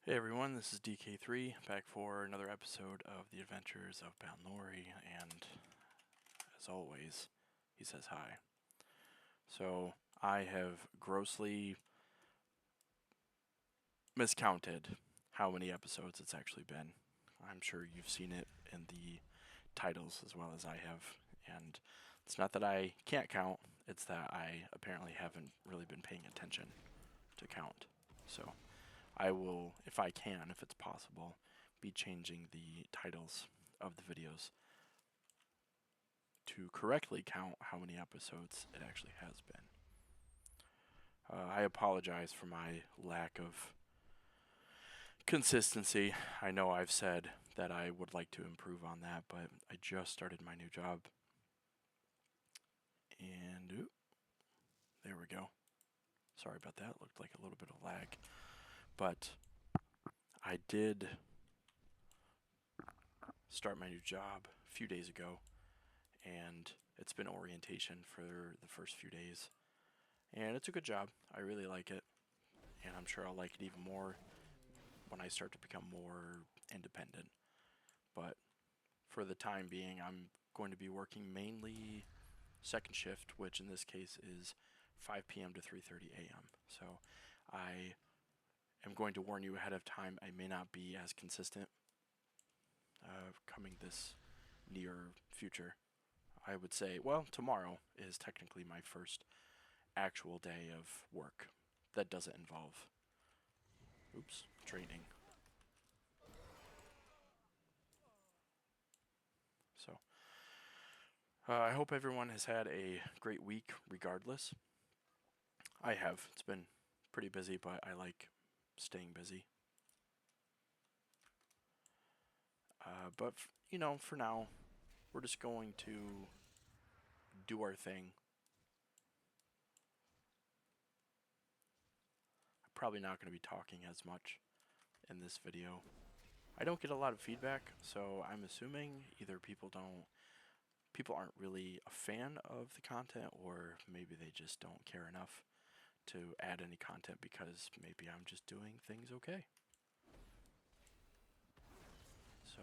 Hey everyone, this is DK3, back for another episode of The Adventures of Balnorii, and as always, he says hi. So, I have grossly miscounted how many episodes it's actually been. I'm sure you've seen it in the titles as well as I have, and it's not that I can't count, it's that I apparently haven't really been paying attention to count. So, I will, if I can, if it's possible, be changing the titles of the videos to correctly count how many episodes it actually has been. I apologize for my lack of consistency. I know I've said that I would like to improve on that, but I just started my new job. And there we go. Sorry about that. Looked like a little bit of lag. But I did start my new job a few days ago, and it's been orientation for the first few days. And it's a good job. I really like it, and I'm sure I'll like it even more when I start to become more independent. But for the time being, I'm going to be working mainly second shift, which in this case is 5 p.m. to 3:30 a.m. So I am going to warn you ahead of time, I may not be as consistent coming this near future. I would say, well, tomorrow is technically my first actual day of work that doesn't involve, training. So I hope everyone has had a great week regardless. I have. It's been pretty busy, but I like staying busy. But, for now, we're just going to do our thing. I'm probably not going to be talking as much in this video. I don't get a lot of feedback, so I'm assuming either people aren't really a fan of the content, or maybe they just don't care enough to add any content because maybe I'm just doing things okay. So,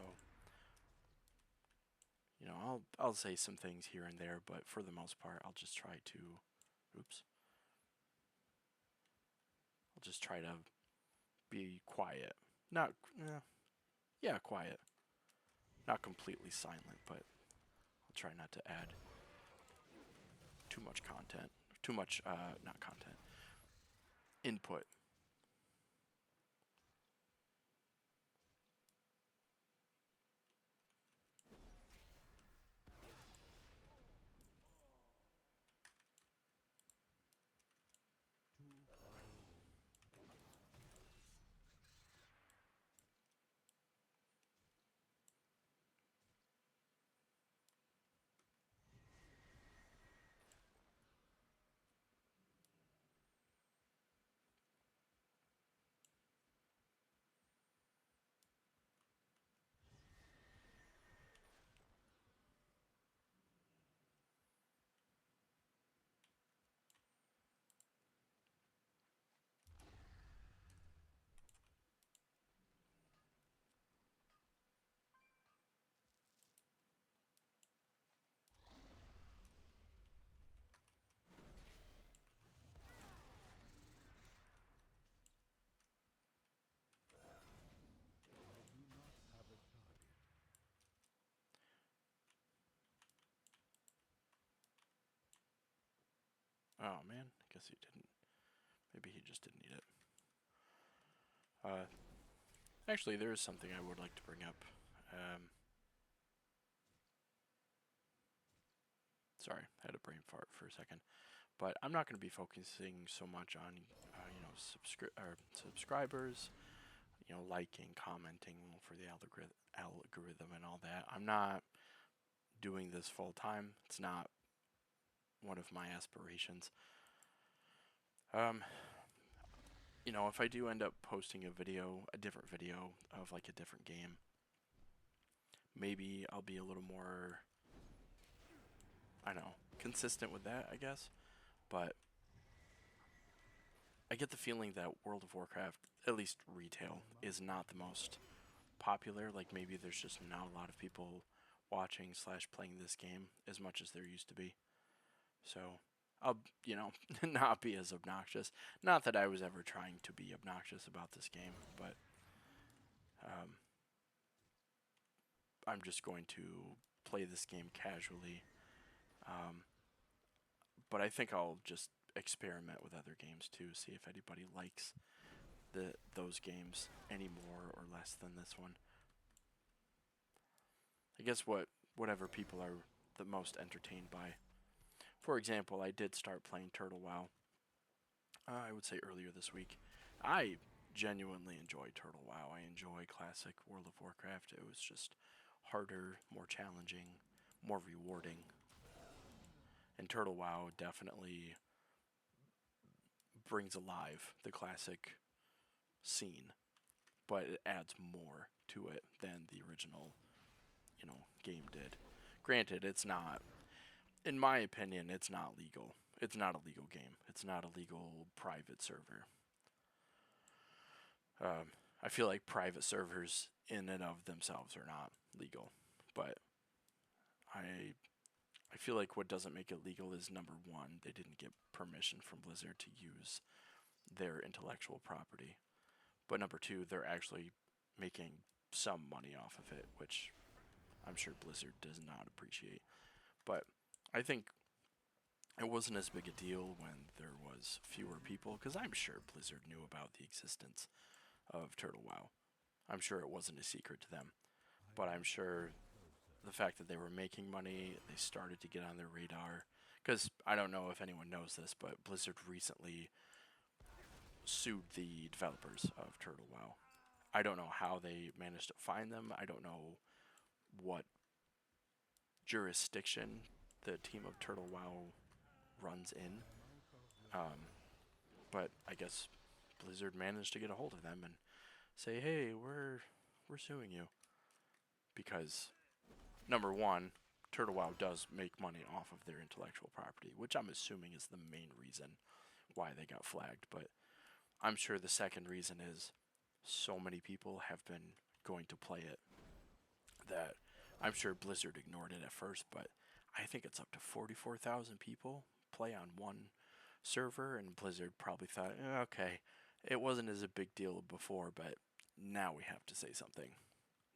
I'll say some things here and there, but for the most part, I'll just try to, oops, I'll just try to be quiet. Not, yeah, quiet. Not completely silent, but I'll try not to add too much content, too much, not content, input. Oh man, I guess he didn't. Maybe he just didn't need it. Uh, Actually, there is something I would like to bring up. Um, Sorry, I had a brain fart for a second. But I'm not going to be focusing so much on, subscribers, liking, commenting for the algorithm and all that. I'm not doing this full time. It's not one of my aspirations. Um, if I do end up posting a different video of like a different game, maybe I'll be a little more, I don't know, consistent with that, I guess. But I get the feeling that World of Warcraft, at least retail, is not the most popular. Like maybe there's just not a lot of people watching slash playing this game as much as there used to be. So I'll, not be as obnoxious. Not that I was ever trying to be obnoxious about this game, but um, I'm just going to play this game casually. Um, but I think I'll just experiment with other games too, see if anybody likes those games any more or less than this one. I guess whatever people are the most entertained by. For example, I did start playing Turtle WoW. I would say earlier this week. I genuinely enjoy Turtle WoW. I enjoy classic World of Warcraft. It was just harder, more challenging, more rewarding. And Turtle WoW definitely brings alive the classic scene, but it adds more to it than the original, game did. Granted, it's not, in my opinion, it's not legal. It's not a legal game. It's not a legal private server. I feel like private servers in and of themselves are not legal, but I feel like what doesn't make it legal is number one, they didn't get permission from Blizzard to use their intellectual property. But number two, they're actually making some money off of it, which I'm sure Blizzard does not appreciate. But I think it wasn't as big a deal when there was fewer people, because I'm sure Blizzard knew about the existence of Turtle WoW. I'm sure it wasn't a secret to them, but I'm sure the fact that they were making money, they started to get on their radar. Because I don't know if anyone knows this, but Blizzard recently sued the developers of Turtle WoW. I don't know how they managed to find them. I don't know what jurisdiction the team of Turtle WoW runs in. But I guess Blizzard managed to get a hold of them and say, "Hey, we're suing you because number one, Turtle WoW does make money off of their intellectual property, which I'm assuming is the main reason why they got flagged. But I'm sure the second reason is so many people have been going to play it that I'm sure Blizzard ignored it at first, but I think it's up to 44,000 people play on one server, and Blizzard probably thought, okay, it wasn't as a big deal before, but now we have to say something.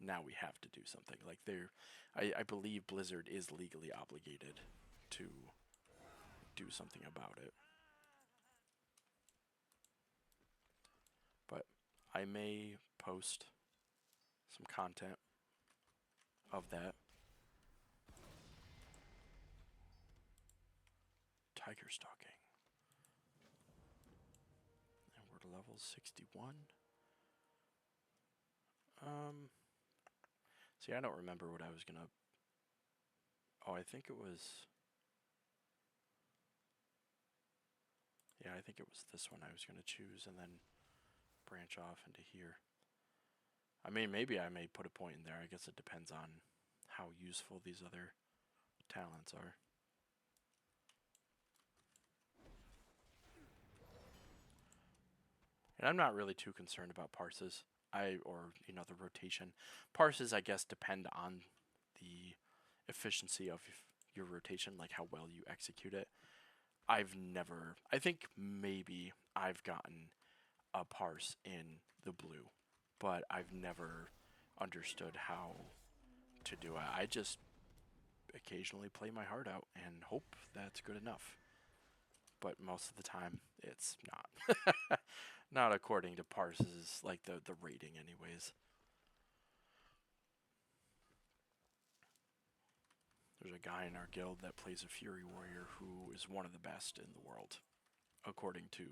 Now we have to do something. Like I believe Blizzard is legally obligated to do something about it. But I may post some content of that. Tiger stalking. And we're to level 61. See, I don't remember what I was gonna. Oh, I think it was. Yeah, I think it was this one I was gonna choose and then branch off into here. I mean, maybe I may put a point in there. I guess it depends on how useful these other talents are. And I'm not really too concerned about parses. The rotation. Parses, I guess, depend on the efficiency of your rotation, like how well you execute it. I think maybe I've gotten a parse in the blue, but I've never understood how to do it. I just occasionally play my heart out and hope that's good enough. But most of the time, it's not. Not according to parses, like the rating, anyways. There's a guy in our guild that plays a Fury Warrior who is one of the best in the world, according to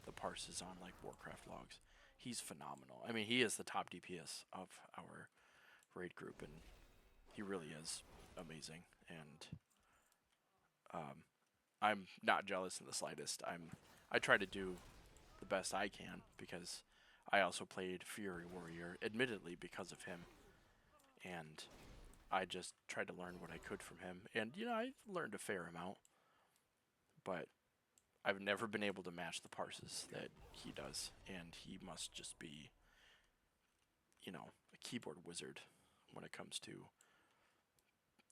the parses on like Warcraft logs. He's phenomenal. I mean, he is the top DPS of our raid group, and he really is amazing. And I'm not jealous in the slightest. I try to do the best I can because I also played Fury Warrior, admittedly because of him, and I just tried to learn what I could from him. And I learned a fair amount, but I've never been able to match the parses that he does, and he must just be, a keyboard wizard when it comes to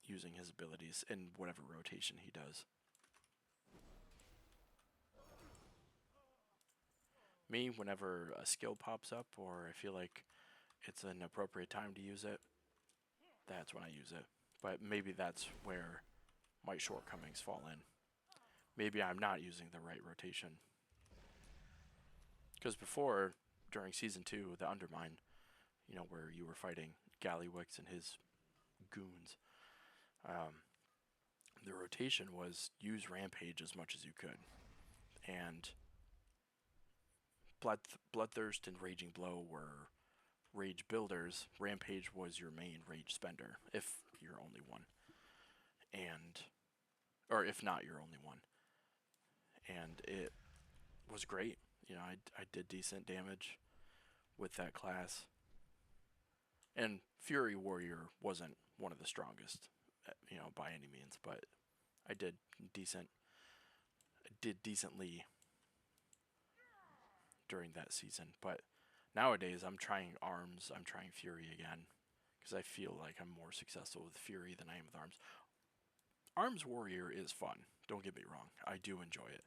using his abilities in whatever rotation he does. Me, whenever a skill pops up or I feel like it's an appropriate time to use it, that's when I use it. But maybe that's where my shortcomings fall in. Maybe I'm not using the right rotation. Because before, during Season 2, the Undermine, where you were fighting Gallywix and his goons, um, the rotation was use Rampage as much as you could. And Bloodthirst and Raging Blow were rage builders. Rampage was your main rage spender, if you're only one. Or if not your only one. And it was great. I did decent damage with that class. And Fury Warrior wasn't one of the strongest, by any means, but I did decent. I did decently during that season. But nowadays, I'm trying arms. I'm trying Fury again because I feel like I'm more successful with Fury than I am with arms. Arms Warrior is fun. Don't get me wrong. I do enjoy it.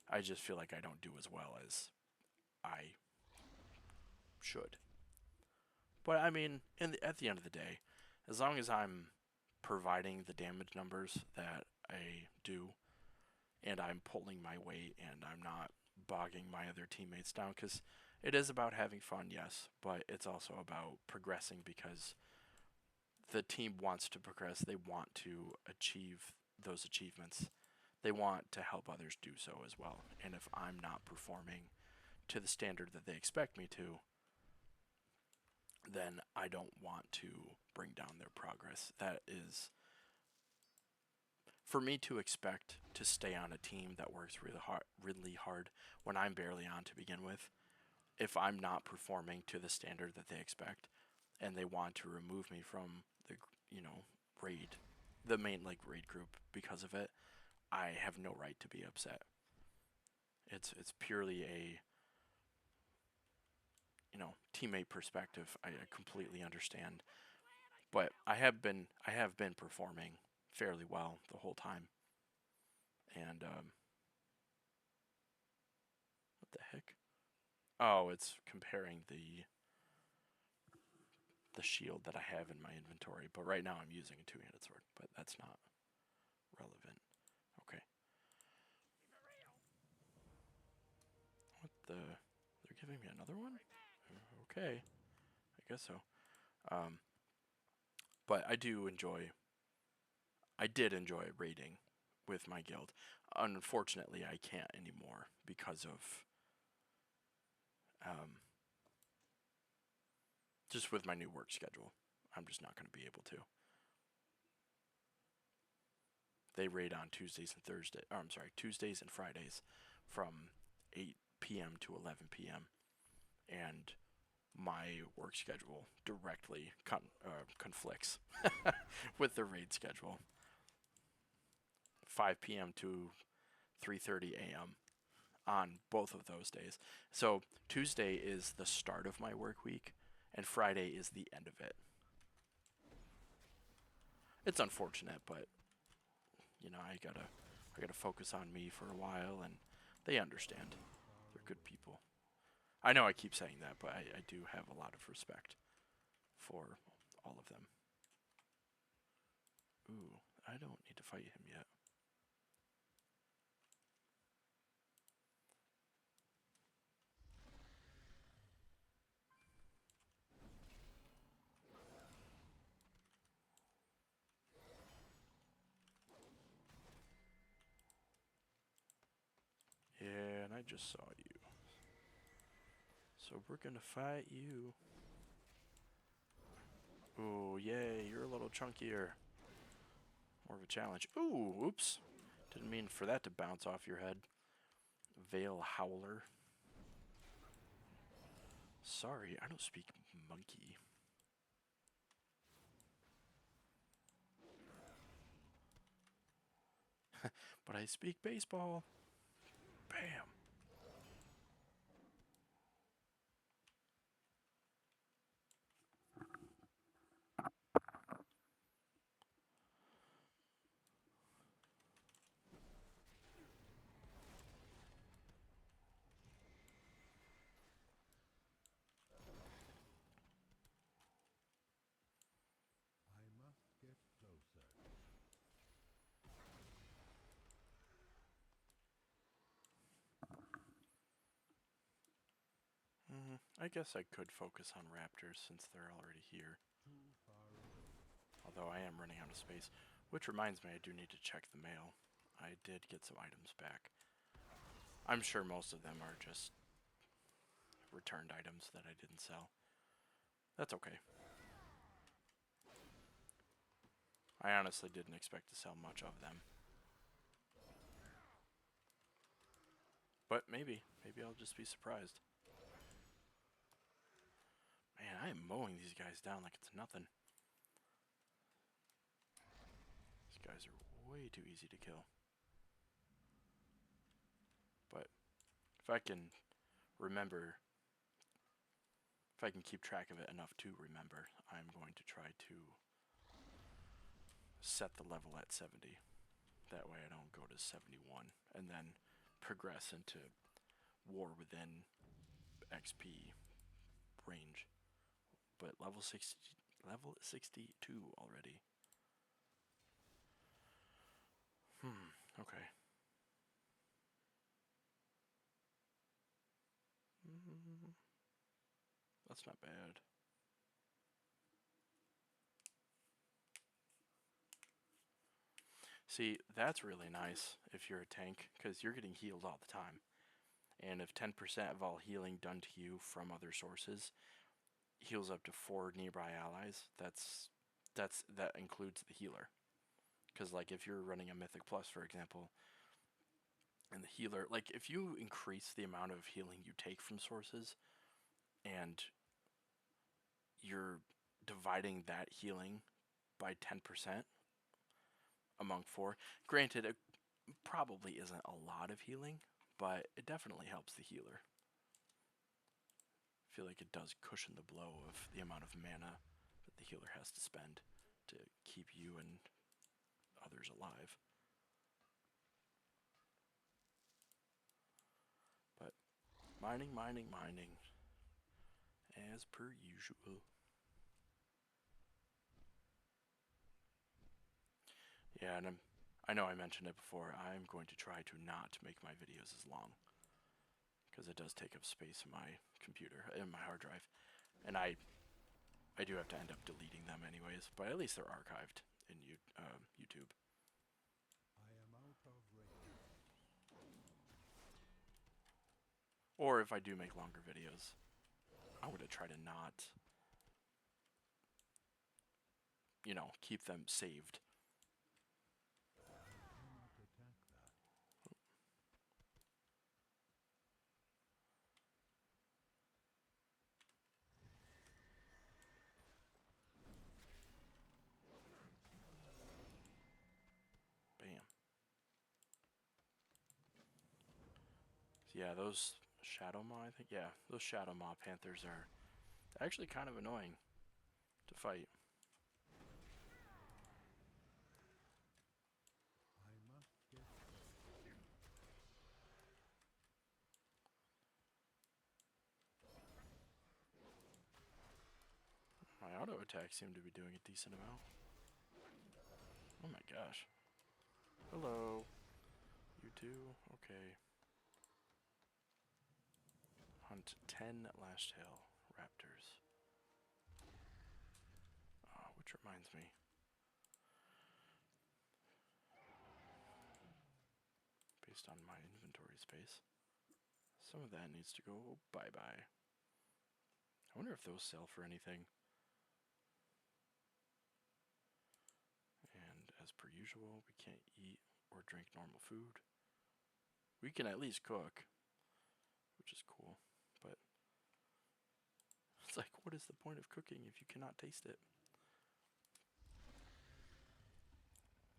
I just feel like I don't do as well as I should. But I mean, at the end of the day, as long as I'm providing the damage numbers that I do, and I'm pulling my weight, and I'm not bogging my other teammates down, because it is about having fun, yes, but it's also about progressing because the team wants to progress. They want to achieve those achievements. They want to help others do so as well. And if I'm not performing to the standard that they expect me to, then I don't want to bring down their progress. That is, for me to expect to stay on a team that works really hard when I'm barely on to begin with. If I'm not performing to the standard that they expect, and they want to remove me from the raid, the main raid group because of it, I have no right to be upset. It's purely a teammate perspective. I completely understand, but I have been performing fairly well the whole time. And what the heck? Oh, it's comparing the shield that I have in my inventory, but right now I'm using a two-handed sword, but that's not relevant. Okay. What the? They're giving me another one? Okay. I guess so. Um, but I did enjoy raiding with my guild. Unfortunately, I can't anymore because of just with my new work schedule. I'm just not going to be able to. They raid on Tuesdays and Thursdays. I'm sorry, Tuesdays and Fridays from 8 p.m. to 11 p.m. And my work schedule directly conflicts with the raid schedule. 5 p.m. to 3:30 a.m. on both of those days. So Tuesday is the start of my work week, and Friday is the end of it. It's unfortunate, but I gotta focus on me for a while, and they understand. They're good people. I know I keep saying that, but I do have a lot of respect for all of them. Ooh, I don't need to fight him yet. Yeah, and I just saw you. So we're gonna fight you. Ooh, yay, you're a little chunkier. More of a challenge. Ooh, oops. Didn't mean for that to bounce off your head. Veil Howler. Sorry, I don't speak monkey. But I speak baseball. Bam. I must get closer. I guess I could focus on raptors since they're already here. Too far away. Although I am running out of space. Which reminds me, I do need to check the mail. I did get some items back. I'm sure most of them are just returned items that I didn't sell. That's okay. I honestly didn't expect to sell much of them. But maybe. Maybe I'll just be surprised. Man, I am mowing these guys down like it's nothing. These guys are way too easy to kill. But if I can remember, if I can keep track of it enough to remember, I'm going to try to set the level at 70. That way I don't go to 71 and then progress into war within XP range. But level 62 already. Okay. That's not bad. See, that's really nice if you're a tank, because you're getting healed all the time. And if 10% of all healing done to you from other sources heals up to 4 nearby allies, that includes the healer. Because like if you're running a Mythic Plus, for example, and the healer, like if you increase the amount of healing you take from sources, and you're dividing that healing by 10% among 4, granted it probably isn't a lot of healing, but it definitely helps the healer. I feel like it does cushion the blow of the amount of mana that the healer has to spend to keep you and others alive. But mining, mining, mining, as per usual. Yeah, and I know I mentioned it before, I'm going to try to not make my videos as long, because it does take up space in my computer, in my hard drive, and I do have to end up deleting them anyways, but at least they're archived in YouTube. I am out of range. Or if I do make longer videos, I'm going to try to not, keep them saved. I cannot attack that. Bam. So yeah, those Shadow Maw, I think, yeah, those Shadow Maw Panthers are actually kind of annoying to fight. I must get closer. My auto attacks seem to be doing a decent amount. Oh my gosh. Hello. You too? Okay. Hunt 10 last tail raptors. Which reminds me. Based on my inventory space, some of that needs to go bye-bye. I wonder if those sell for anything. And as per usual, we can't eat or drink normal food. We can at least cook, which is cool, but it's like, what is the point of cooking if you cannot taste it?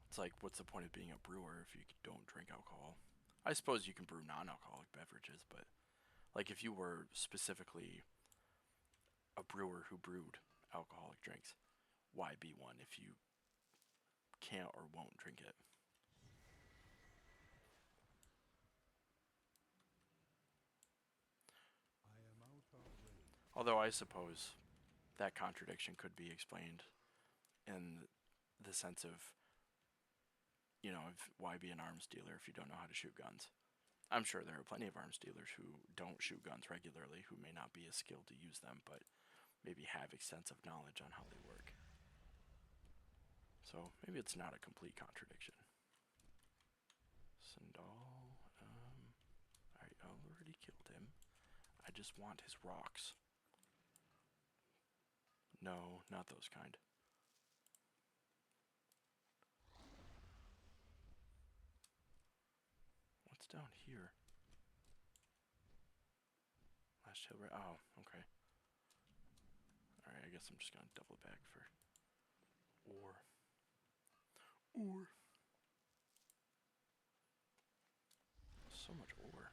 It's like, what's the point of being a brewer if you don't drink alcohol? I suppose you can brew non-alcoholic beverages, but like if you were specifically a brewer who brewed alcoholic drinks, why be one if you can't or won't drink it? I am out of range. Although I suppose that contradiction could be explained in the sense of, why be an arms dealer if you don't know how to shoot guns? I'm sure there are plenty of arms dealers who don't shoot guns regularly, who may not be as skilled to use them, but maybe have extensive knowledge on how they work. So maybe it's not a complete contradiction. Sandal, I already killed him. I just want his rocks. No, not those kind. What's down here? Last hill, right? Oh, okay. Alright, I guess I'm just gonna double back for ore. Ore. So much ore.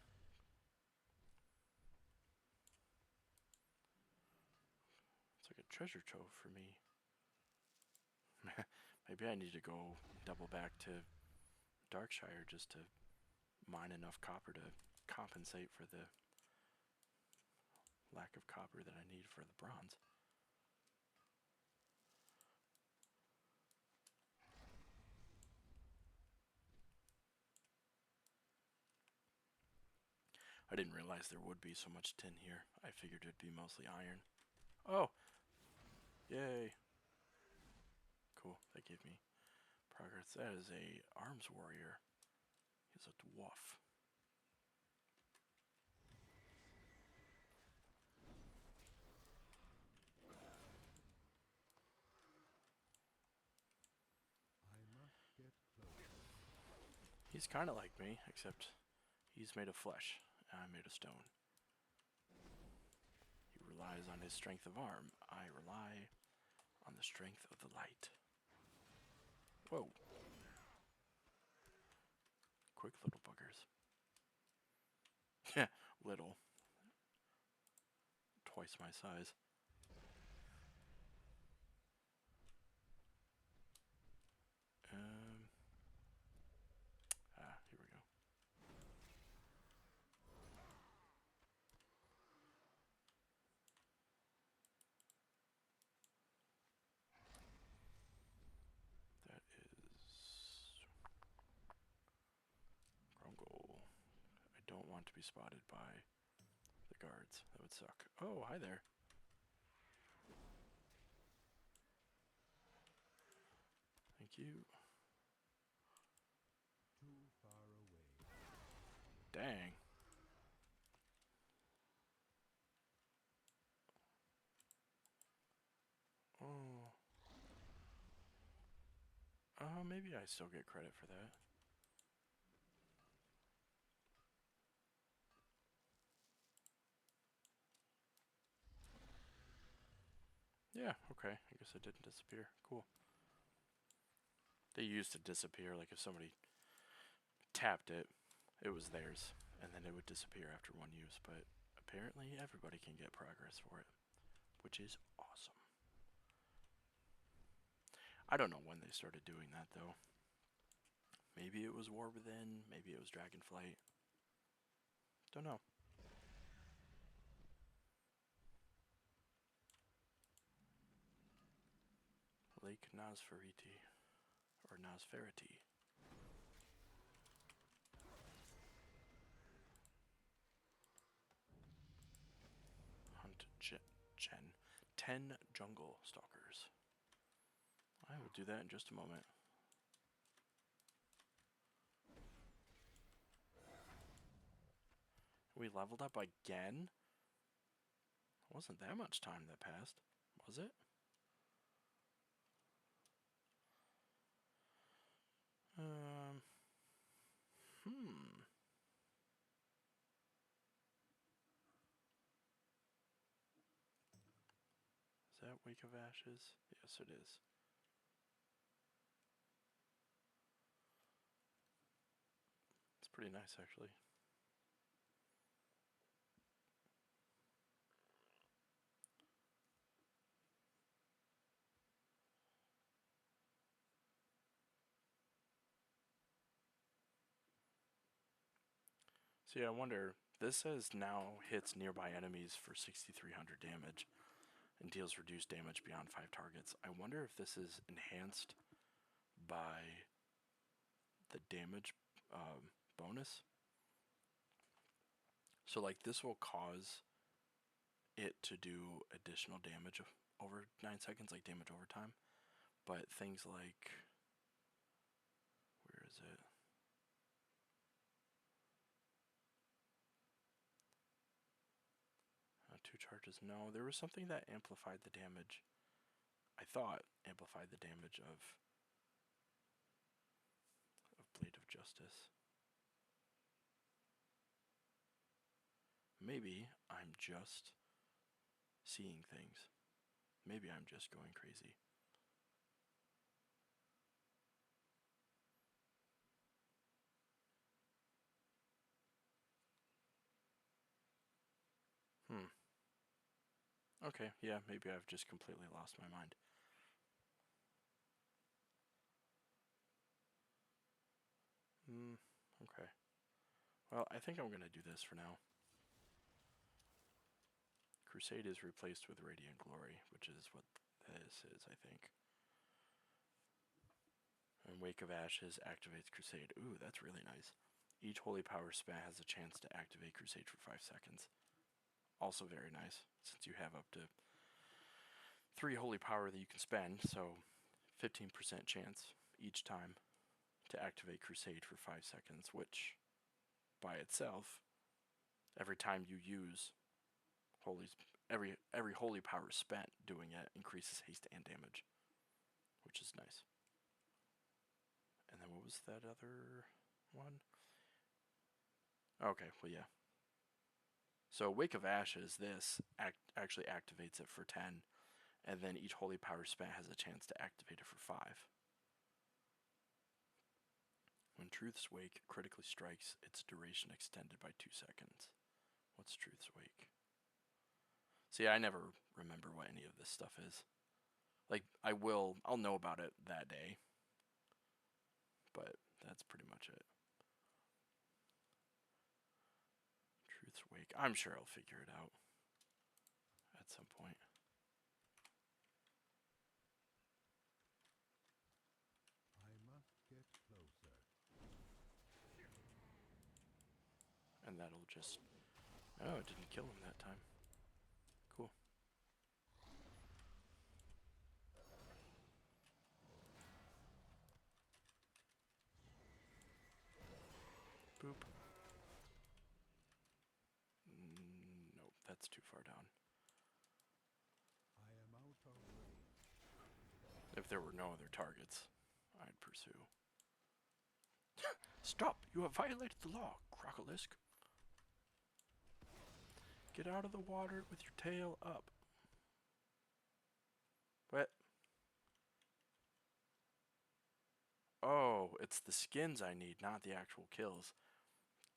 It's like a treasure trove for me. Maybe I need to go double back to Darkshire just to mine enough copper to compensate for the lack of copper that I need for the bronze. I didn't realize there would be so much tin here. I figured it'd be mostly iron. Oh! Yay! Cool, that gave me progress. That is a arms warrior. He's a dwarf. I must get closer. He's kind of like me, except he's made of flesh, and I'm made of stone. He relies on his strength of arm. I rely on the strength of the light. Whoa. Quick little buggers. Yeah, little. Twice my size. Here we go. That is Grungle. I don't want to be spotted by the guards. That would suck. Oh, hi there. Thank you. Too far away. Dang. Oh. Maybe I still get credit for that. Yeah, okay. I guess it didn't disappear. Cool. They used to disappear, like if somebody tapped it, it was theirs, and then it would disappear after one use, but apparently everybody can get progress for it, which is awesome. I don't know when they started doing that, though. Maybe it was War Within, maybe it was Dragonflight. Don't know. Lake Nosferiti, or Nosferity. Hunt Gen. 10 jungle stalkers. I will do that in just a moment. We leveled up again? It wasn't that much time that passed, was it? Hmm. Is that Wake of Ashes? Yes, it is. It's pretty nice, actually. See, I wonder, this says now hits nearby enemies for 6,300 damage and deals reduced damage beyond 5 targets. I wonder if this is enhanced by the damage bonus. So, like, this will cause it to do additional damage over 9 seconds, like damage over time. But things like, where is it? 2 charges. No, there was something that amplified the damage. I thought amplified the damage of Blade of Justice. Maybe I'm just seeing things. Maybe I'm just going crazy. Okay, yeah, maybe I've just completely lost my mind. Okay. Well, I think I'm going to do this for now. Crusade is replaced with Radiant Glory, which is what this is, I think. And Wake of Ashes activates Crusade. Ooh, that's really nice. Each Holy Power spat has a chance to activate Crusade for 5 seconds. Also very nice, since you have up to 3 Holy Power that you can spend, so 15% chance each time to activate Crusade for 5 seconds, which, by itself, every time you use every Holy Power spent doing it increases haste and damage, which is nice. And then what was that other one? Okay, well, yeah. So Wake of Ashes, this actually activates it for 10, and then each Holy Power spent has a chance to activate it for 5. When Truth's Wake critically strikes, its duration extended by 2 seconds. What's Truth's Wake? See, I never remember what any of this stuff is. Like, I'll know about it that day, but that's pretty much it. Truth's Wake. I'm sure I'll figure it out at some point. I must get closer. And that'll just... Oh, it didn't kill him that time. Cool. Boop. Nope, that's too far down. I am out of range. If there were no other targets, I'd pursue. Stop! You have violated the law, Crocolisk. Get out of the water with your tail up. What? Oh, it's the skins I need, not the actual kills.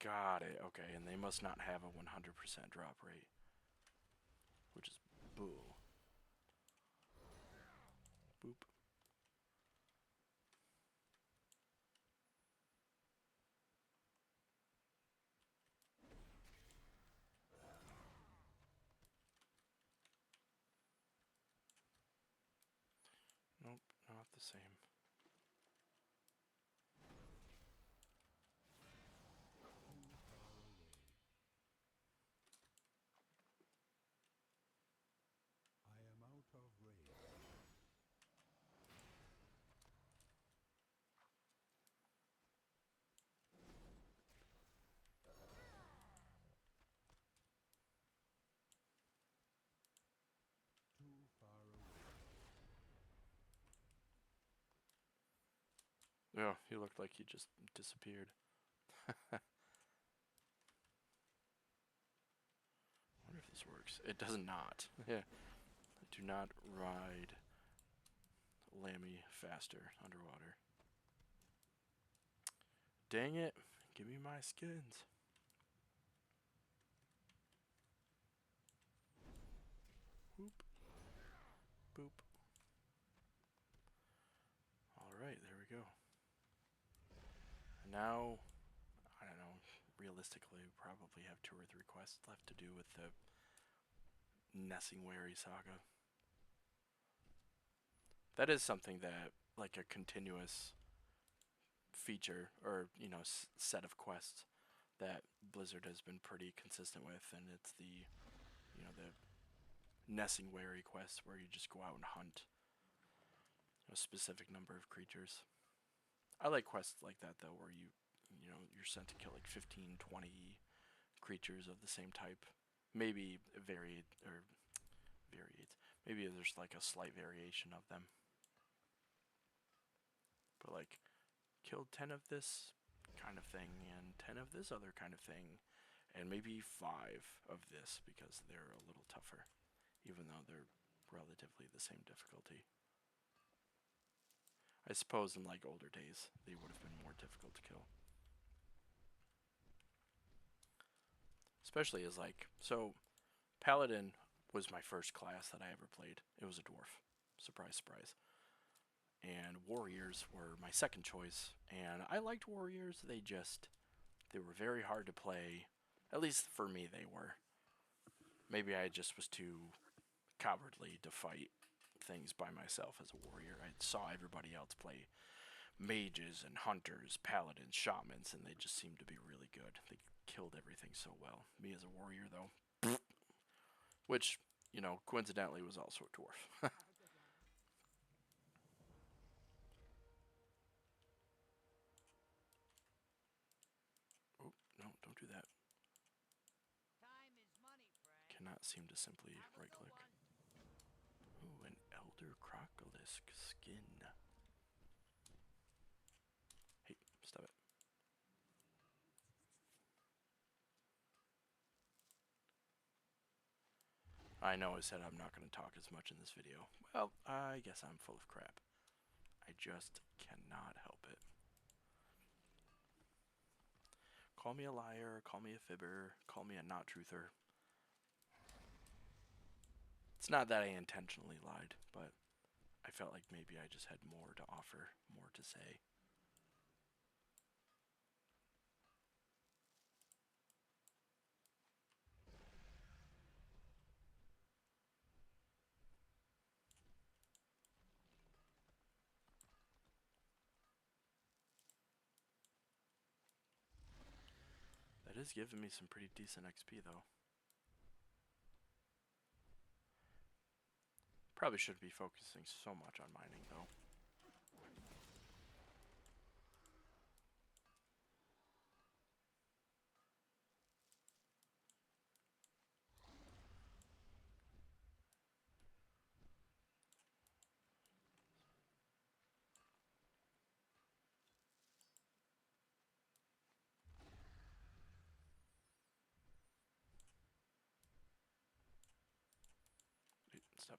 Got it. Okay, and they must not have a 100% drop rate. Which is bull. Boop. Nope, not the same. I am out of range. Too far away. Yeah, he looked like he just disappeared. I wonder if this works. It does not. Yeah. Do not ride Lammy faster underwater. Dang it. Give me my skins. Whoop. Boop. Alright, there we go. And now, I don't know, realistically, we probably have 2 or 3 quests left to do with the Nessingwary saga. That is something that, like a continuous feature, or, you know, set of quests that Blizzard has been pretty consistent with, and it's the, you know, the Nessingwary quests where you just go out and hunt a specific number of creatures. I like quests like that, though, where you know, you're sent to kill like 15, 20 creatures of the same type. Maybe varied, or maybe there's like a slight variation of them. But like, killed 10 of this kind of thing, and 10 of this other kind of thing, and maybe 5 of this, because they're a little tougher, even though they're relatively the same difficulty. I suppose in like older days, they would have been more difficult to kill. Especially as like, so Paladin was my first class that I ever played. It was a dwarf. Surprise, surprise. And Warriors were my second choice. And I liked Warriors. They were very hard to play. At least for me, they were. Maybe I just was too cowardly to fight things by myself as a warrior. I saw everybody else play mages and hunters, paladins, shamans, and they just seemed to be really good. They killed everything so well. Me as a warrior, though, which, you know, coincidentally was also a dwarf. Oh, no, don't do that. Time is money, Frank. Cannot seem to simply right-click. Ooh, an Elder Crocolisk skin. Hey, stop it. I know I said I'm not going to talk as much in this video. Well, I guess I'm full of crap. I just cannot help it. Call me a liar, call me a fibber, call me a not-truther. It's not that I intentionally lied, but I felt like maybe I just had more to offer, more to say. That is giving me some pretty decent XP, though. Probably shouldn't be focusing so much on mining, though. Wait, stop.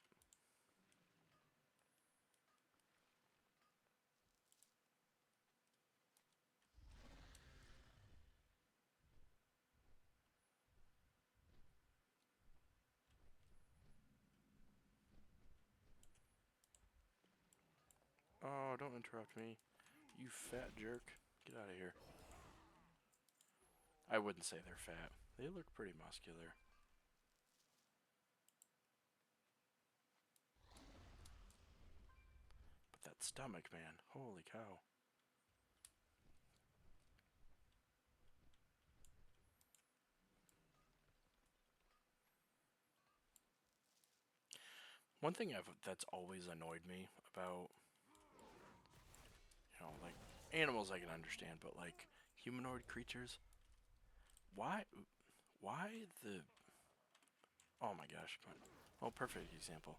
Oh, don't interrupt me. You fat jerk. Get out of here. I wouldn't say they're fat. They look pretty muscular. But that stomach, man. Holy cow. One thing that's always annoyed me about, you know, like, animals I can understand, but, like, humanoid creatures, why the, oh my gosh, oh, perfect example.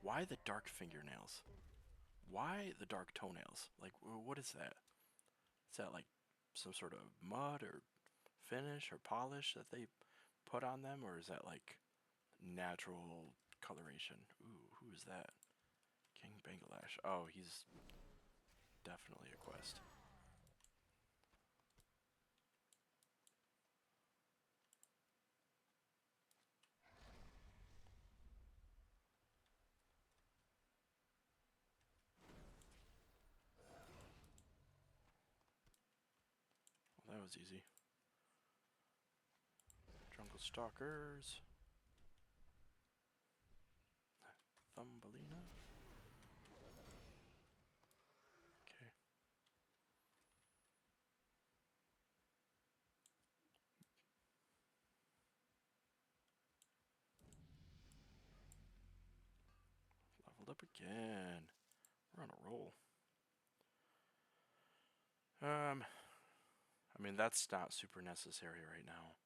Why the dark fingernails? Why the dark toenails? Like, what is that? Is that, like, some sort of mud or finish or polish that they put on them, or is that, like, natural coloration? Ooh, who is that? King Bangladesh. Oh, he's definitely a quest. was easy. Jungle Stalkers. Thumbelina. Okay. Leveled up again. We're on a roll. I mean, that's not super necessary right now.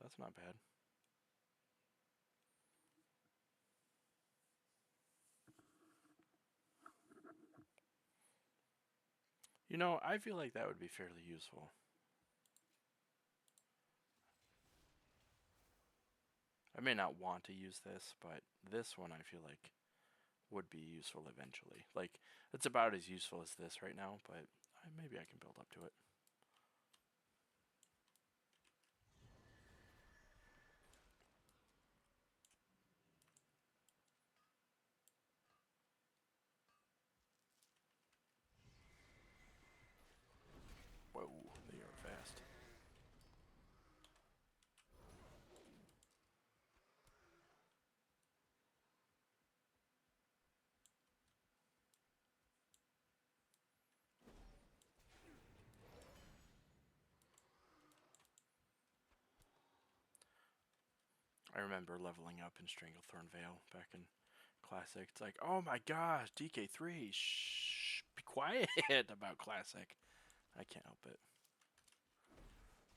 That's not bad. You know, I feel like that would be fairly useful. I may not want to use this, but this one I feel like would be useful eventually. Like, it's about as useful as this right now, but maybe I can build up to it. Whoa, they are fast. I remember leveling up in Stranglethorn Vale back in Classic. It's like, oh my gosh, DK3, shh, be quiet about Classic. I can't help it.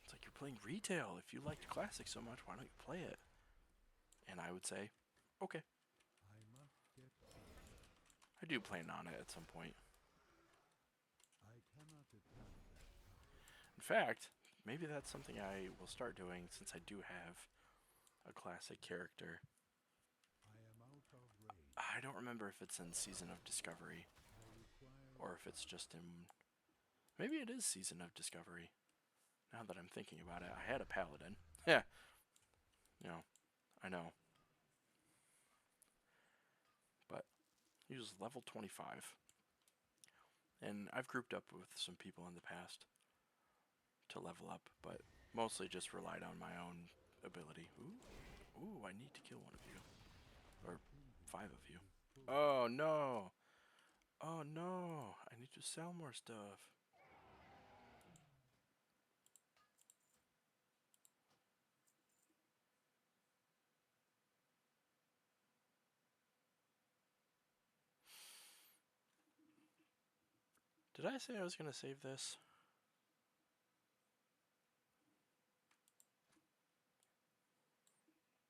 It's like, you're playing retail. If you liked Classic so much, why don't you play it? And I would say, okay. I must get I do plan on it at some point. I cannot attack that. In fact, maybe that's something I will start doing since I do have a Classic character. I am out of range. I don't remember if it's in Season of Discovery I require or if it's just in... Maybe it is Season of Discovery. Now that I'm thinking about it, I had a Paladin. Yeah. You know, I know. But he was level 25. And I've grouped up with some people in the past to level up, but mostly just relied on my own ability. Ooh, I need to kill one of you. Or 5 of you. Oh no! Oh no! I need to sell more stuff. Did I say I was going to save this?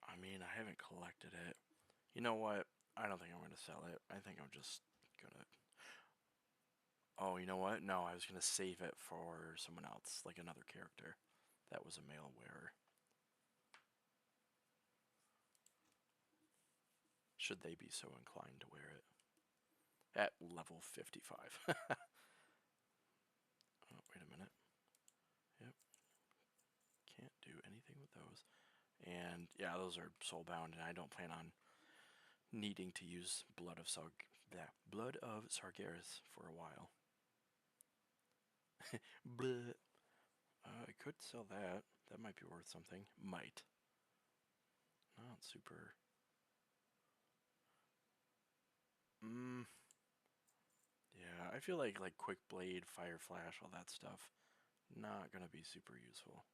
I mean, I haven't collected it. You know what? I don't think I'm going to sell it. I think I'm just going to... Oh, you know what? No, I was going to save it for someone else, like another character. That was a male wearer. Should they be so inclined to wear it. At level 55. Oh, wait a minute. Yep. Can't do anything with those. And yeah, those are soulbound, and I don't plan on needing to use Blood of Sargeras for a while. Bleh. I could sell that. That might be worth something. Might. Not super. Yeah, I feel like Quick Blade, Fire Flash, all that stuff, not gonna be super useful.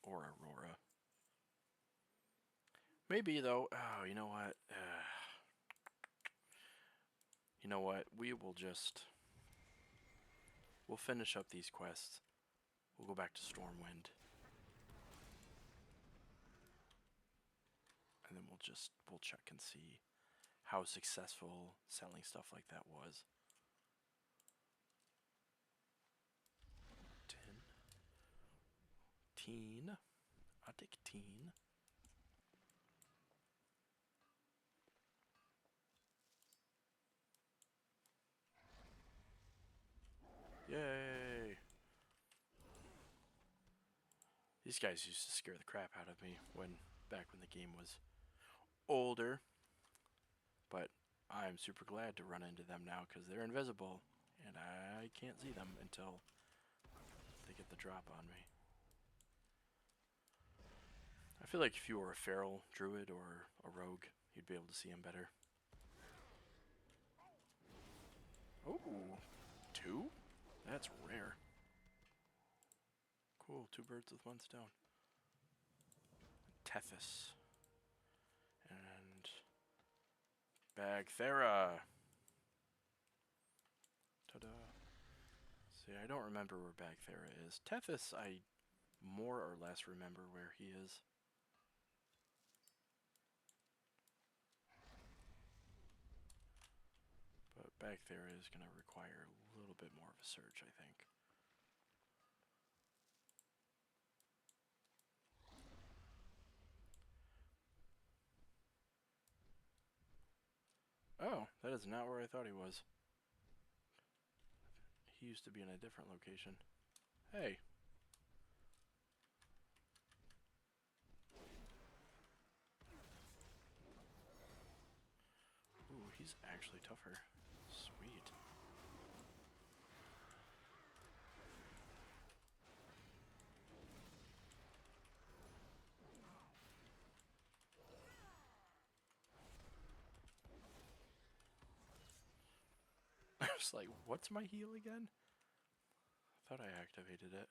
Or Aurora. Maybe though. Oh, you know what? You know what? We'll finish up these quests. We'll go back to Stormwind. And then we'll check and see how successful selling stuff like that was. 10. Teen. I'll take teen. Yay! These guys used to scare the crap out of me back when the game was older, but I'm super glad to run into them now because they're invisible and I can't see them until they get the drop on me. I feel like if you were a feral druid or a rogue, you'd be able to see them better. Oh, 2? That's rare. Cool, 2 birds with 1 stone. Tethys. And Bagthera. Ta-da. See, I don't remember where Bagthera is. Tethys, I more or less remember where he is. But Bagthera is going to require a little bit more of a search, I think. Oh, that is not where I thought he was. He used to be in a different location. Hey. Ooh, he's actually tougher. Sweet. I was like, what's my heal again? I thought I activated it.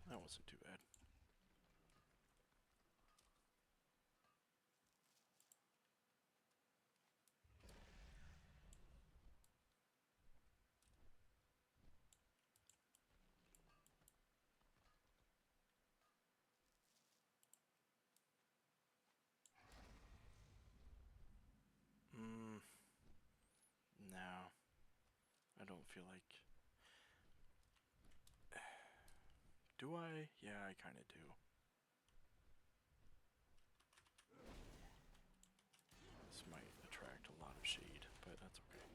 That wasn't too bad. No. I don't feel like... Do I? Yeah, I kind of do. This might attract a lot of shade, but that's okay.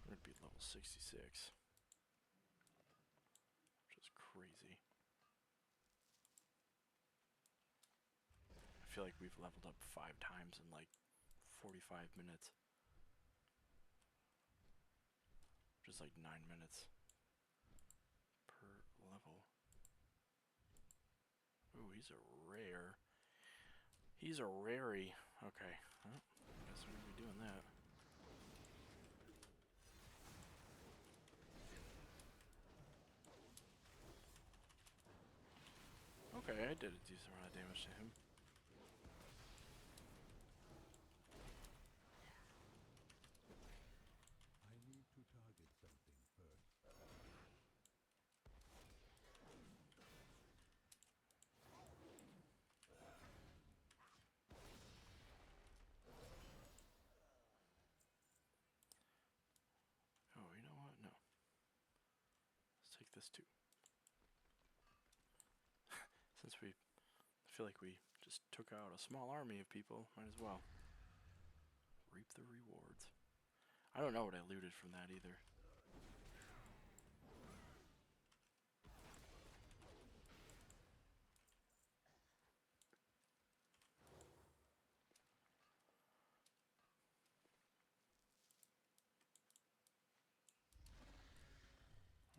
I'm gonna be level 66. Which is crazy. I feel like we've leveled up 5 times in like 45 minutes. Just like 9 minutes per level. Ooh, he's a rare. He's a rarey. Okay. Well, I guess we're gonna be doing that. Okay, I did a decent amount of damage to him. I need to target something first. Oh, you know what? No. Let's take this too. Since I feel like we just took out a small army of people, might as well. Reap the rewards. I don't know what I looted from that either.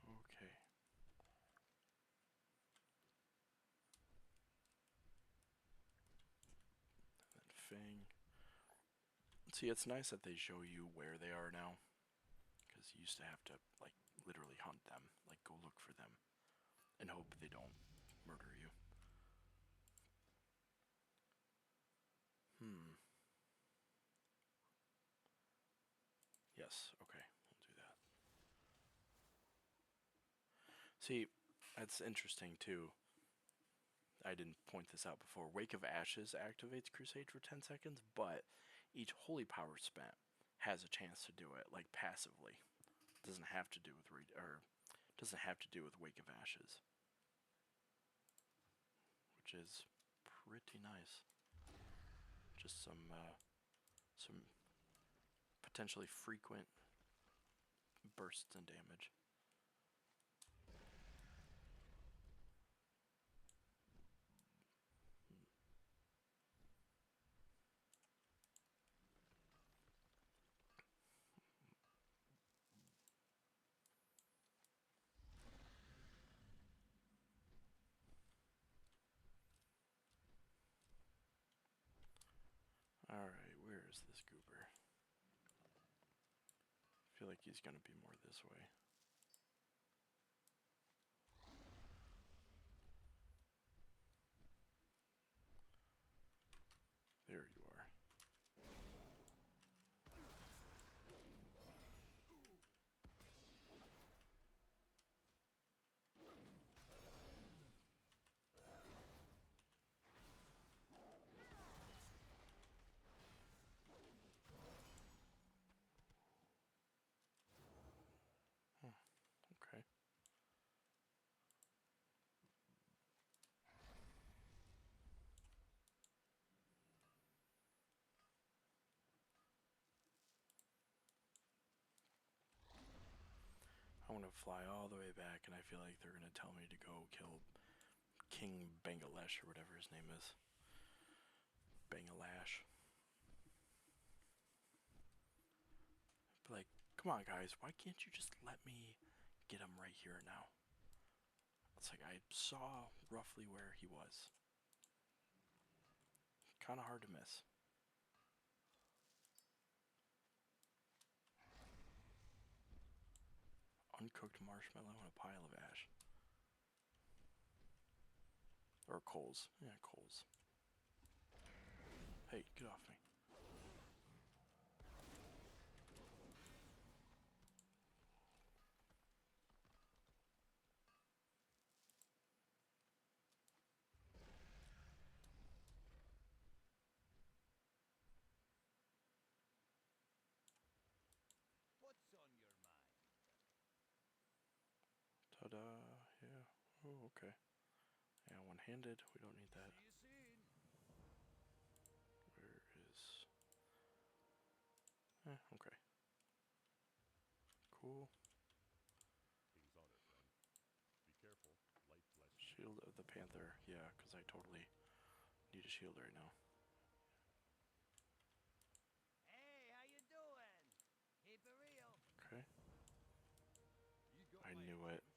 Okay. And then Fang. See, it's nice that they show you where they are now. Because you used to have to, like, literally hunt them. Like, go look for them. And hope they don't murder you. Yes, okay, we'll do that. See, that's interesting too. I didn't point this out before. Wake of Ashes activates Crusade for 10 seconds, but each holy power spent has a chance to do it, like passively. Doesn't have to do with doesn't have to do with Wake of Ashes, which is pretty nice. just some potentially frequent bursts in damage. Alright, where is this goober? I feel like he's gonna be more this way. There you are. Okay. I want to fly all the way back, and I feel like they're gonna tell me to go kill King Bangladesh or whatever his name is. Bangladesh. But like, come on, guys, why can't you just let me get him right here now? It's like I saw roughly where he was. Kind of hard to miss. Uncooked marshmallow and a pile of ash. Or coals. Yeah, coals. Hey, get off me. What's on your mind? Ta-da. Yeah. Oh, okay. Yeah, one-handed. We don't need that. See you soon. Where is... okay. Cool. King's honor, friend. Be careful. Light bless you. Shield of the Panther. Yeah, because I totally need a shield right now. Hey, how you doing? Keep it real. Okay. You got I my knew it. Retribution?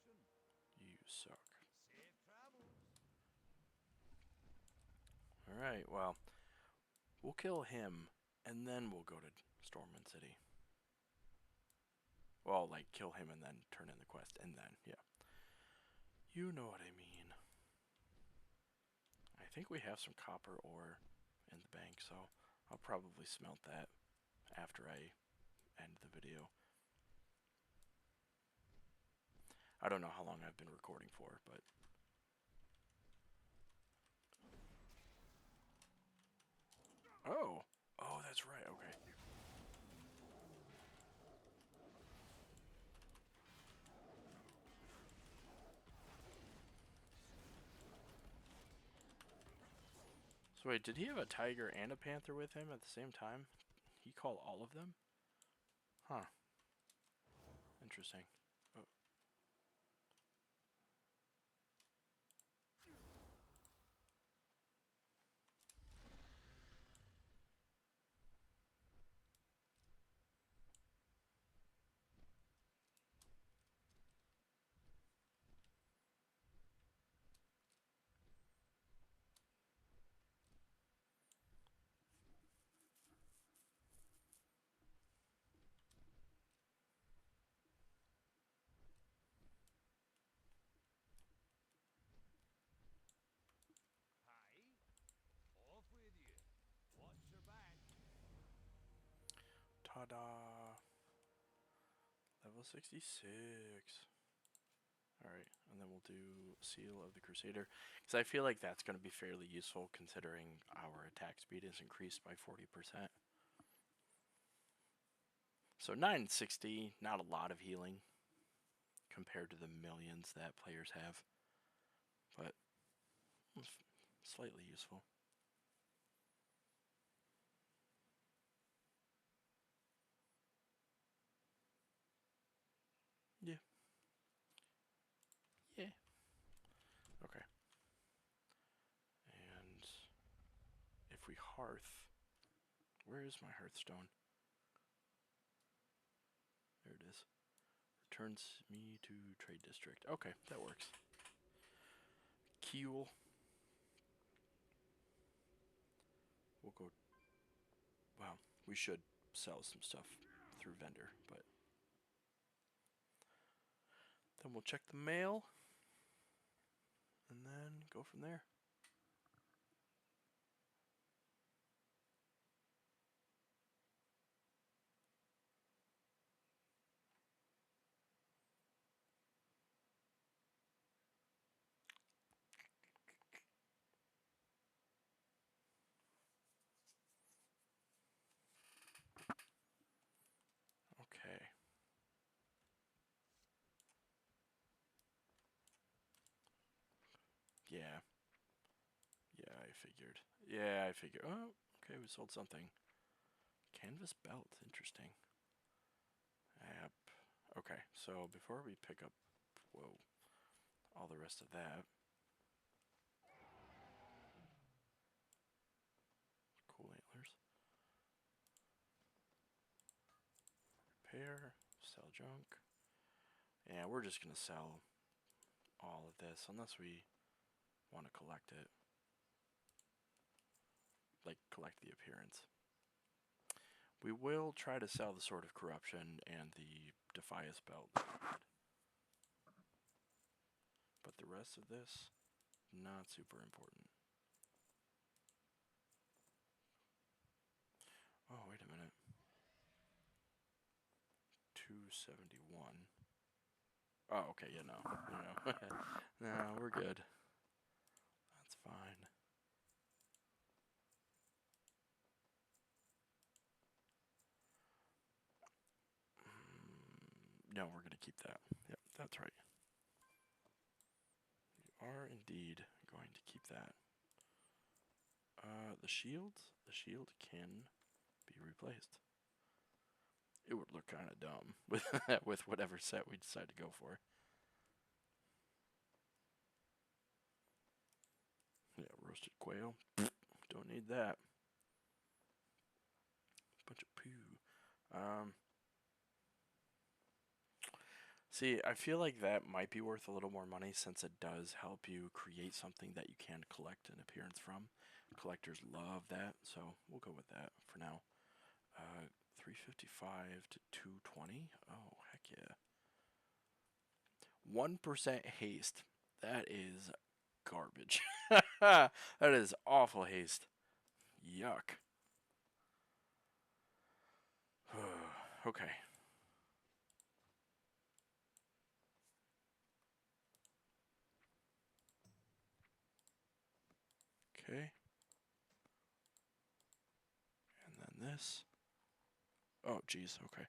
You suck. Safe travels. Alright, well, we'll kill him, and then we'll go to Stormwind City. Well, like, kill him and then turn in the quest, and then, yeah. You know what I mean. I think we have some copper ore in the bank, so I'll probably smelt that after I end the video. I don't know how long I've been recording for, but... Oh! Oh, that's right, okay. So wait, did he have a tiger and a panther with him at the same time? He called all of them? Huh. Interesting. Oh. Hi. Off with you. Watch your back. Ta-da! Level 66. Alright, and then we'll do Seal of the Crusader. Because I feel like that's going to be fairly useful considering our attack speed is increased by 40%. So 960, not a lot of healing compared to the millions that players have. But slightly useful. hearth. Where is my hearthstone? There it is. Returns me to trade district. Okay, that works. Cool. We'll go. Wow, we should sell some stuff through vendor, but then we'll check the mail and then go from there. Okay. Yeah. Yeah, I figured. Yeah, I figured. Oh, okay, we sold something. Canvas belt, interesting. App. Okay, so before we pick up, whoa, all the rest of that. Cool antlers. Repair, sell junk. Yeah, we're just gonna sell all of this unless we want to collect it. Like, collect the appearance. We will try to sell the Sword of Corruption and the Defias belt. But the rest of this, not super important. Oh, wait a minute. 271. Oh, okay, yeah, no. No, we're good. That's fine. No, we're going to keep that. Yep, that's right. We are indeed going to keep that. The shield can be replaced. It would look kind of dumb with with whatever set we decide to go for. Yeah, roasted quail. Don't need that. Bunch of poo. See, I feel like that might be worth a little more money since it does help you create something that you can collect an appearance from. Collectors love that, so we'll go with that for now. 355 to 220. Oh, heck yeah. 1% haste. That is garbage. That is awful haste. Yuck. Okay. Okay. And then this. Oh, geez. Okay.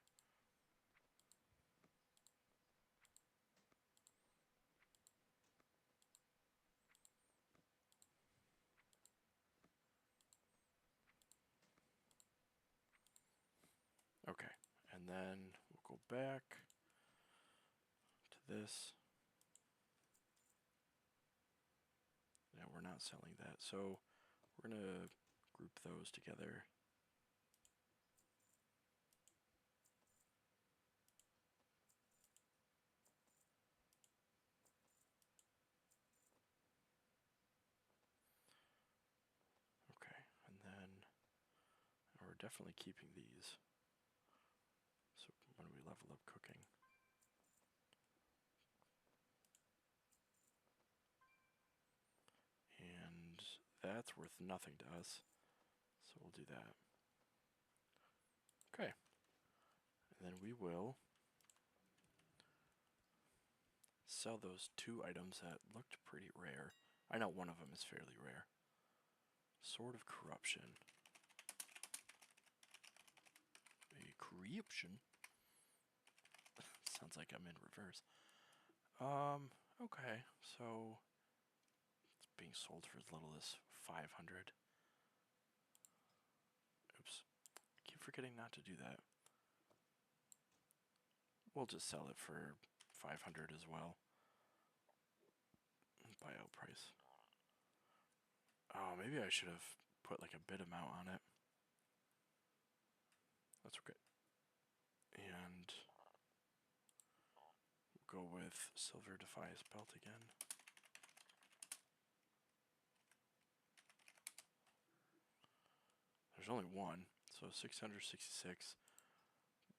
Okay. And then we'll go back to this. Yeah, we're not selling that. So we're going to group those together. Okay. And then we're definitely keeping these. So when we level up cooking. And that's worth nothing to us. So we'll do that. Okay. And then we will sell those two items that looked pretty rare. I know one of them is fairly rare. Sword of Corruption. A corruption? Sounds like I'm in reverse. Okay, so it's being sold for as little as 500. Oops. Keep forgetting not to do that. We'll just sell it for 500 as well. Buyout price. Oh, maybe I should have put like a bid amount on it. That's okay. And we'll go with Silver Defias belt again. There's only one, so 666.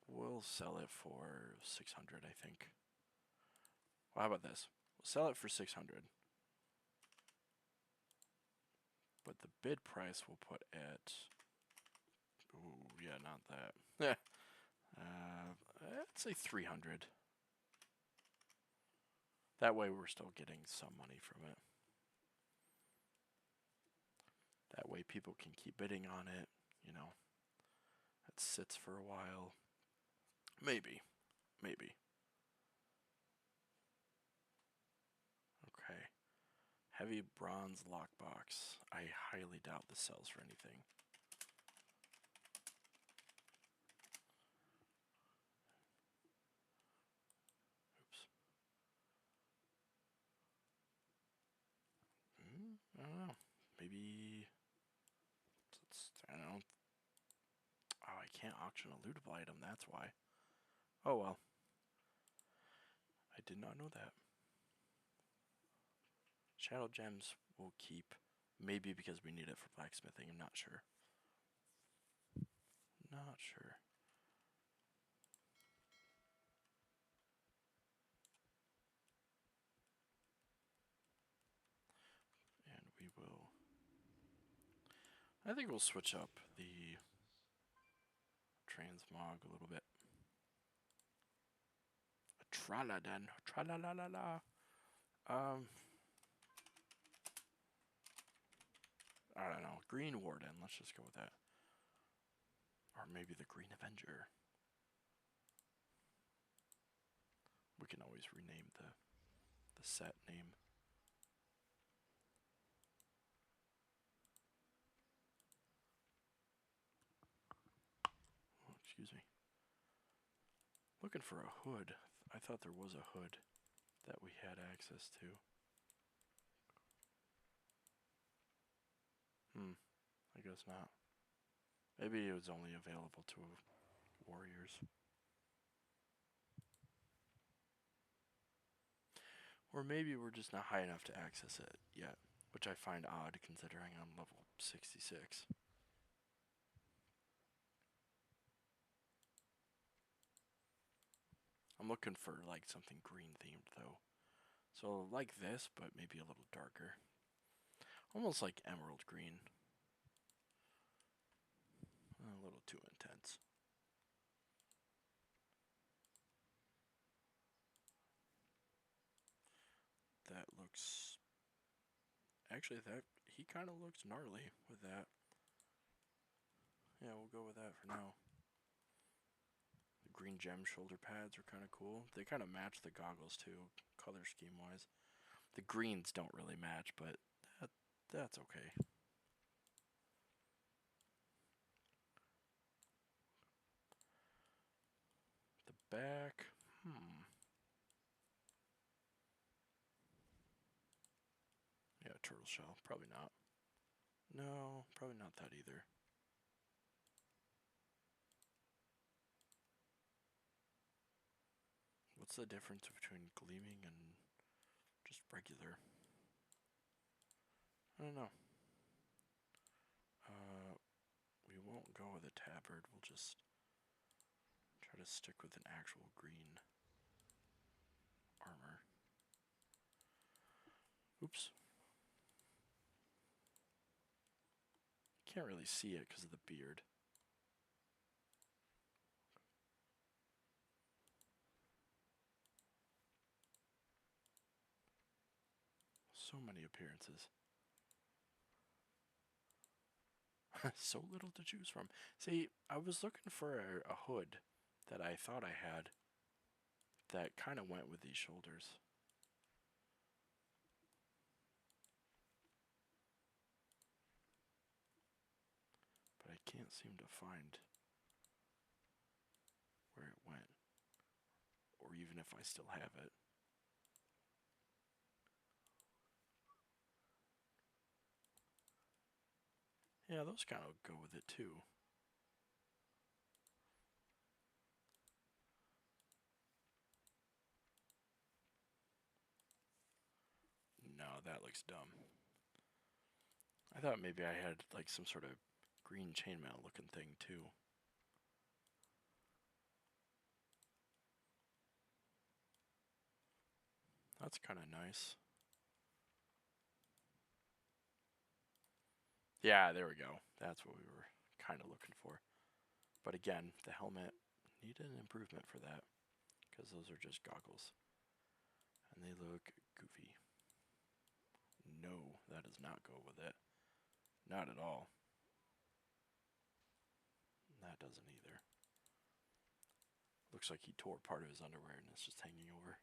We'll sell it for 600, I think. Well, how about this? We'll sell it for 600. But the bid price we'll put at... Ooh, yeah, not that. I'd say 300. That way we're still getting some money from it. That way people can keep bidding on it, you know. It sits for a while. Maybe. Maybe. Okay. Heavy bronze lockbox. I highly doubt this sells for anything. Oops. I don't know. Maybe... I don't know. Oh, I can't auction a lootable item, that's why. Oh well. I did not know that. Shadow gems we'll keep. Maybe because we need it for blacksmithing, I'm not sure. Not sure. And we will... I think we'll switch up the transmog a little bit. A Traladan. Tralalala. I don't know. Green Warden. Let's just go with that. Or maybe the Green Avenger. We can always rename the set name. Oh, excuse me. Looking for a hood. I thought there was a hood that we had access to. I guess not. Maybe it was only available to warriors. Or maybe we're just not high enough to access it yet, which I find odd considering I'm level 66. I'm looking for like something green themed though. So like this, but maybe a little darker. Almost like emerald green. A little too intense. That looks... Actually, that he kind of looks gnarly with that. Yeah, we'll go with that for now. The green gem shoulder pads are kind of cool. They kind of match the goggles too, color scheme wise. The greens don't really match, but that's okay. The back, yeah, turtle shell, probably not. No, probably not that either. What's the difference between gleaming and just regular? I don't know. We won't go with a tabard. We'll just try to stick with an actual green armor. Oops. Can't really see it because of the beard. So many appearances. So little to choose from. See, I was looking for a hood that I thought I had that kind of went with these shoulders. But I can't seem to find where it went. Or even if I still have it. Yeah, Yeah, those kind of go with it too. No, that looks dumb. I thought maybe I had like some sort of green chainmail looking thing too. That's kind of nice. Yeah, there we go. That's what we were kind of looking for. But again, the helmet needed an improvement for that, because those are just goggles. And they look goofy. No, that does not go with it. Not at all. That doesn't either. Looks like he tore part of his underwear and it's just hanging over.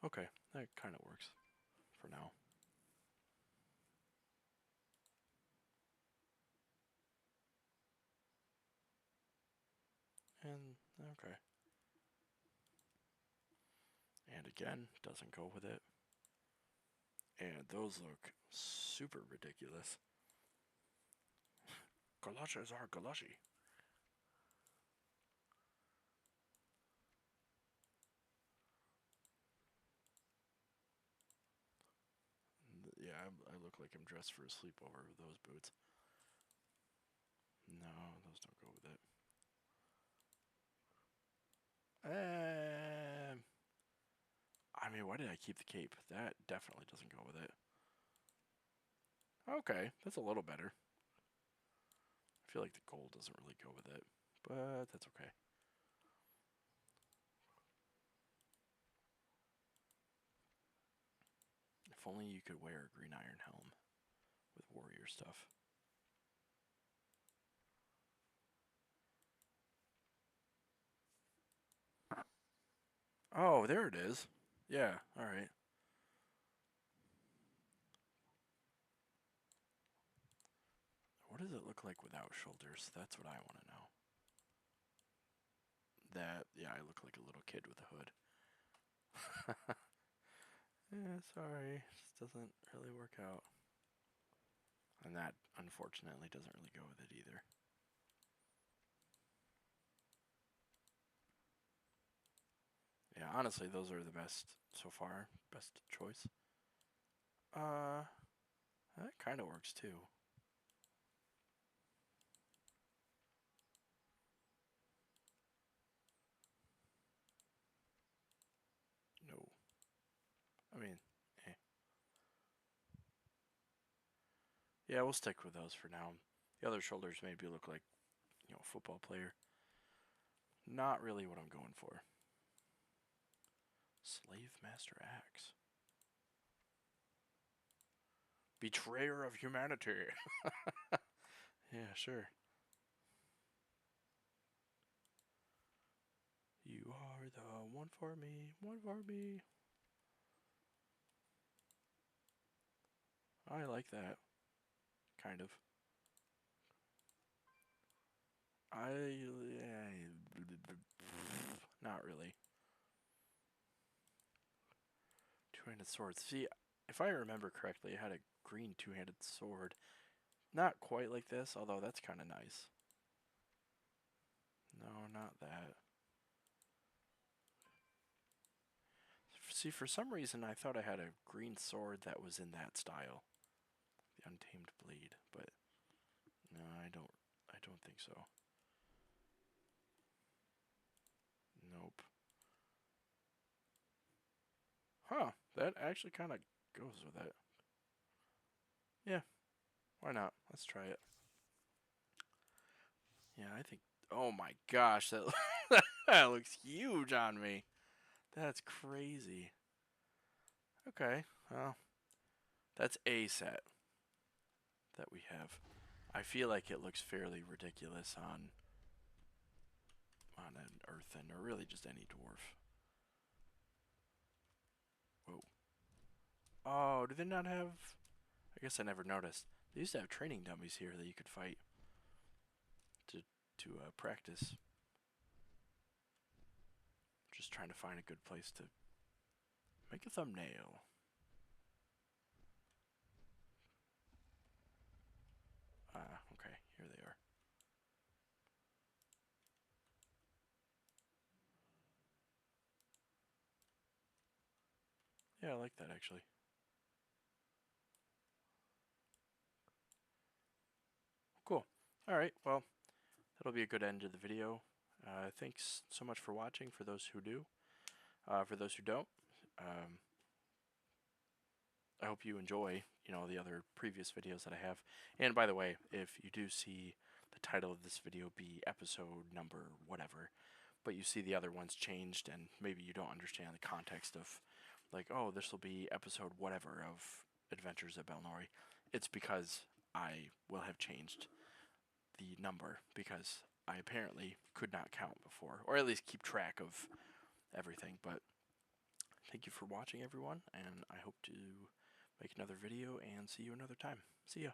Okay, that kind of works for now. And, okay. And again, doesn't go with it. And those look super ridiculous. Galoshes are galoshy. Yeah, I look like I'm dressed for a sleepover with those boots. No, those don't go with it. I mean, why did I keep the cape? That definitely doesn't go with it. Okay, that's a little better. I feel like the gold doesn't really go with it, but that's okay. If only you could wear a green iron helm with warrior stuff. Oh, there it is. Yeah, alright. What does it look like without shoulders? That's what I want to know. That, yeah, I look like a little kid with a hood. Yeah, sorry. Just doesn't really work out. And that, unfortunately, doesn't really go with it either. Yeah, honestly, those are the best so far. Best choice. That kind of works too. No. I mean, eh. Yeah, we'll stick with those for now. The other shoulders maybe look like, a football player. Not really what I'm going for. Slave Master Axe. Betrayer of humanity. Yeah, sure. You are the one for me, one for me. I like that. Kind of. Not really. Two-handed sword. See, if I remember correctly, I had a green two-handed sword. Not quite like this, although that's kind of nice. No, not that. See, for some reason, I thought I had a green sword that was in that style. The Untamed Blade, but no, I don't think so. Nope. Huh, that actually kind of goes with it. Yeah, why not? Let's try it. Yeah, I think. Oh my gosh, that that looks huge on me. That's crazy. Okay, well, that's a set that we have. I feel like it looks fairly ridiculous on an earthen or really just any dwarf. Whoa. Oh, do they not have? I guess I never noticed. They used to have training dummies here that you could fight to practice. Just trying to find a good place to make a thumbnail. Yeah, I like that actually. Cool. Alright, well, that'll be a good end to the video. Thanks so much for watching for those who do. For those who don't, um, I hope you enjoy, the other previous videos that I have. And by the way, if you do see the title of this video be episode number whatever, but you see the other ones changed and maybe you don't understand the context of, like, oh, this will be episode whatever of Adventures at Balnorii, it's because I will have changed the number because I apparently could not count before, or at least keep track of everything. But thank you for watching, everyone, and I hope to make another video and see you another time. See ya.